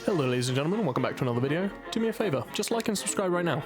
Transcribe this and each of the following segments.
Hello ladies and gentlemen, welcome back to another video. Do me a favor, just like and subscribe right now.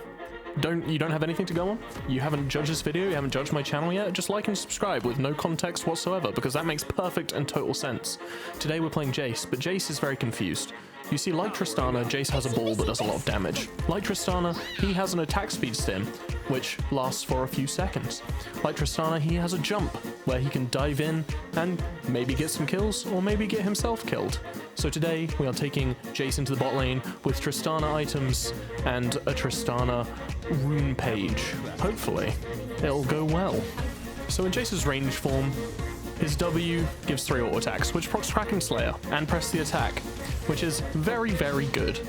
You don't have anything to go on? You haven't judged this video, you haven't judged my channel yet? Just like and subscribe with no context whatsoever, because that makes perfect and total sense. Today we're playing Jayce, but Jayce is very confused. You see, like Tristana, Jayce has a ball that does a lot of damage. Like Tristana, he has an attack speed stim, which lasts for a few seconds. Like Tristana, he has a jump, where he can dive in and maybe get some kills, or maybe get himself killed. So today, we are taking Jayce into the bot lane with Tristana items and a Tristana rune page. Hopefully, it'll go well. So in Jayce's range form, his W gives 3 auto attacks, which procs Kraken Slayer and press the attack, which is very, very good.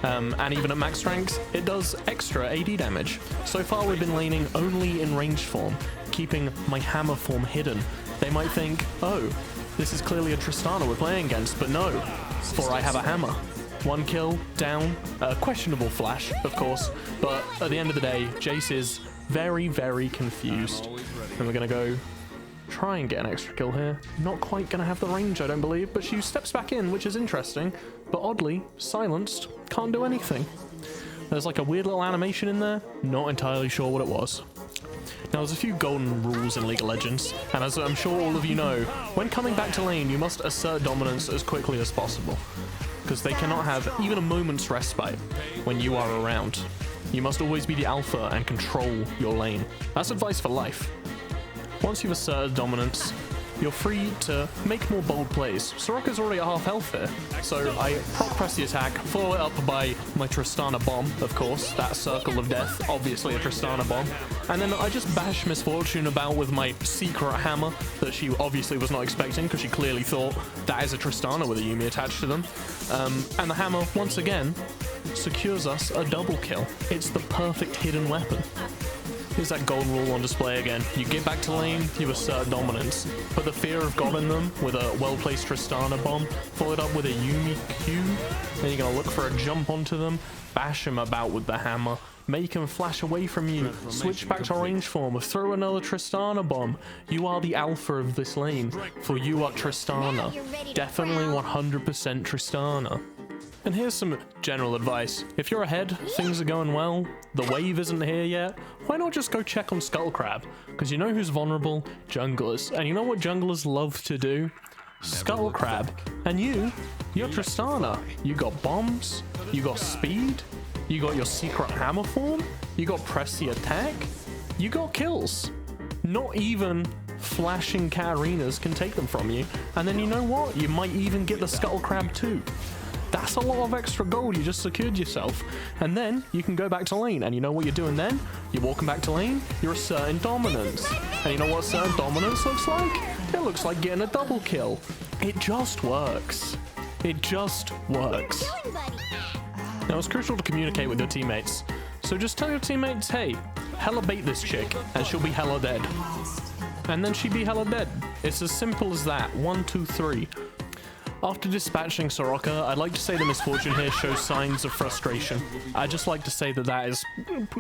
And even at max ranks, it does extra AD damage. So far we've been laning only in ranged form, keeping my hammer form hidden. They might think, oh, this is clearly a Tristana we're playing against, but no, for I have a hammer. 1 kill, down, questionable flash, of course, but at the end of the day, Jayce is very, very confused. And we're gonna go try and get an extra kill here. Not quite gonna have the range, I don't believe, but she steps back in, which is interesting, but oddly, silenced, can't do anything. There's like a weird little animation in there, not entirely sure what it was. Now there's a few golden rules in League of Legends, and as I'm sure all of you know, when coming back to lane, you must assert dominance as quickly as possible, because they cannot have even a moment's respite when you are around. You must always be the alpha and control your lane. That's advice for life. Once you've asserted dominance, you're free to make more bold plays. Soraka's already at half health here, so I proc press the attack, follow it up by my Tristana bomb, of course, that circle of death, obviously a Tristana bomb, and then I just bash Misfortune about with my secret hammer that she obviously was not expecting, because she clearly thought that is a Tristana with a Yuumi attached to them, and the hammer, once again, secures us a double kill. It's the perfect hidden weapon. Here's that golden rule on display again. You get back to lane, you assert dominance. Put the fear of God in them with a well-placed Tristana bomb, followed up with a Yuumi Q, then you're gonna look for a jump onto them, bash them about with the hammer, make them flash away from you, switch back to range form, throw another Tristana bomb. You are the alpha of this lane, for you are Tristana. Definitely 100% Tristana. And here's some general advice. If you're ahead, things are going well, the wave isn't here yet, why not just go check on Skullcrab? Because you know who's vulnerable? Junglers. And you know what junglers love to do? Skullcrab. And you're Tristana. You got bombs, you got speed, you got your secret hammer form, you got press the attack, you got kills. Not even flashing Katarinas can take them from you. And then you know what? You might even get the Skullcrab too. That's a lot of extra gold you just secured yourself. And then you can go back to lane. And you know what you're doing then? You're walking back to lane, you're asserting dominance. And you know what asserting dominance looks like? It looks like getting a double kill. It just works. It just works. Now it's crucial to communicate with your teammates. So just tell your teammates, hey, hella bait this chick and she'll be hella dead. And then she'd be hella dead. It's as simple as that. 1, 2, 3. After dispatching Soraka, I'd like to say the Misfortune here shows signs of frustration. I'd just like to say that that is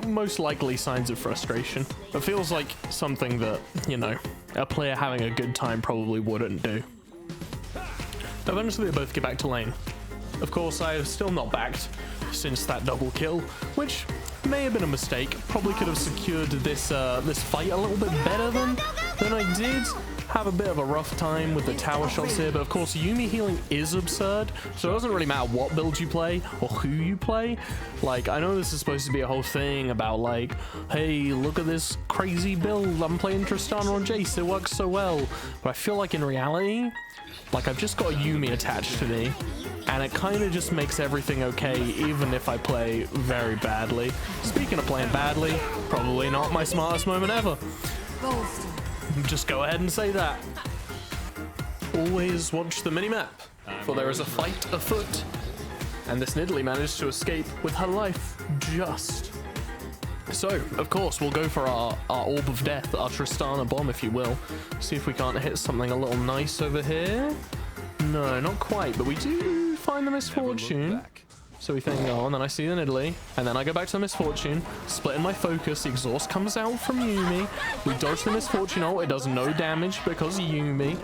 most likely signs of frustration. It feels like something that, you know, a player having a good time probably wouldn't do. Eventually they both get back to lane. Of course, I have still not backed since that double kill, which may have been a mistake. Probably could have secured this this fight a little bit better than I did. Have a bit of a rough time with the tower shots here, but of course Yuumi healing is absurd, so it doesn't really matter what build you play or who you play. Like, I know this is supposed to be a whole thing about like, hey, look at this crazy build, I'm playing Tristana on Jayce, it works so well, but I feel like in reality, like I've just got a Yuumi attached to me, and it kind of just makes everything okay, even if I play very badly. Speaking of playing badly, probably not my smartest moment ever. Just go ahead and say that. Always watch the minimap, for there is a fight afoot. And this Nidalee managed to escape with her life just. So, of course, we'll go for our Orb of Death, our Tristana bomb, if you will. See if we can't hit something a little nice over here. No, not quite, but we do find the Misfortune. So we think, oh, and then I see the Nidalee, and then I go back to the Misfortune, splitting my focus, the exhaust comes out from Yuumi, we dodge the Misfortune ult, it does no damage because Yuumi,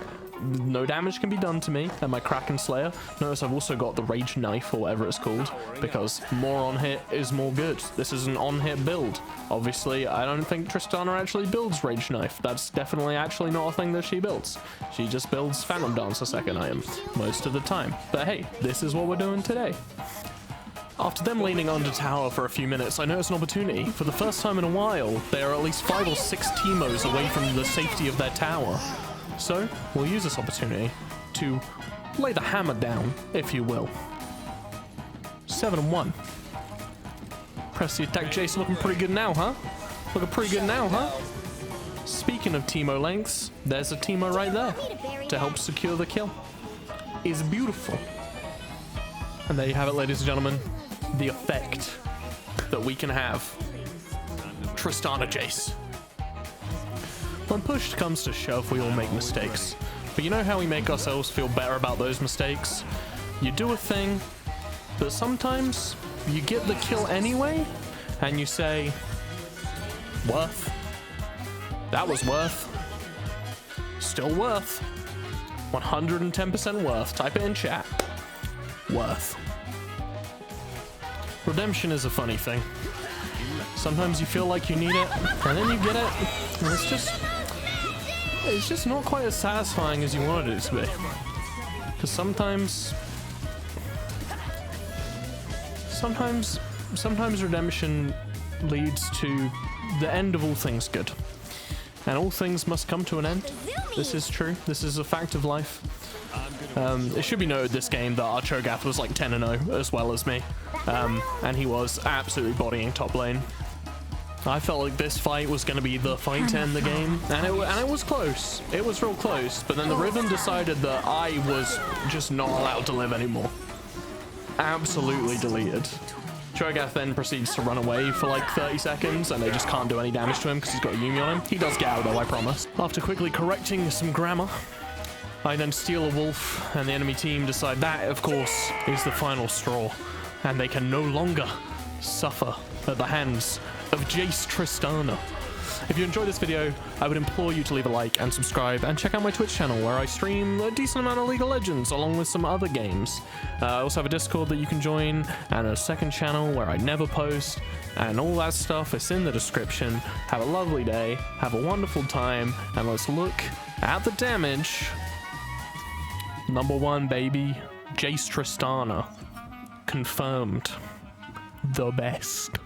no damage can be done to me and my Kraken Slayer. Notice I've also got the Rage Knife or whatever it's called, because more on hit is more good. This is an on hit build. Obviously, I don't think Tristana actually builds Rage Knife. That's definitely actually not a thing that she builds. She just builds Phantom Dancer second item most of the time. But hey, this is what we're doing today. After them leaning under tower for a few minutes, I noticed an opportunity. For the first time in a while, they are at least 5 or 6 Teemos away from the safety of their tower. So, we'll use this opportunity to lay the hammer down, if you will. 7-1. Press the attack. Jayce looking pretty good now, huh? Looking pretty good now, huh? Speaking of Teemo lengths, there's a Teemo right there to help secure the kill. It's beautiful. And there you have it, ladies and gentlemen. The effect that we can have. Tristana Jayce. When push comes to shove, we all make mistakes. But you know how we make ourselves feel better about those mistakes? You do a thing, but sometimes you get the kill anyway, and you say, worth. That was worth. Still worth. 110% worth. Type it in chat. Worth. Redemption is a funny thing. Sometimes you feel like you need it, and then you get it, and it's just not quite as satisfying as you wanted it to be. Because sometimes redemption leads to the end of all things good. And all things must come to an end. This is true. This is a fact of life. It should be noted this game that our Cho'Gath was like 10-0 as well as me. And he was absolutely bodying top lane. I felt like this fight was going to be the fight to end the game, and it was close. It was real close, but then the Riven decided that I was just not allowed to live anymore. Absolutely deleted. Cho'Gath then proceeds to run away for like 30 seconds, and they just can't do any damage to him because he's got a Yuumi on him. He does get out though, I promise. After quickly correcting some grammar, I then steal a wolf, and the enemy team decide that, of course, is the final straw, and they can no longer suffer at the hands of Jayce Tristana. If you enjoyed this video, I would implore you to leave a like and subscribe, and check out my Twitch channel where I stream a decent amount of League of Legends along with some other games. I also have a Discord that you can join, and a second channel where I never post, and all that stuff is in the description. Have a lovely day, have a wonderful time, and let's look at the damage. Number 1, baby. Jayce Tristana. Confirmed. The best.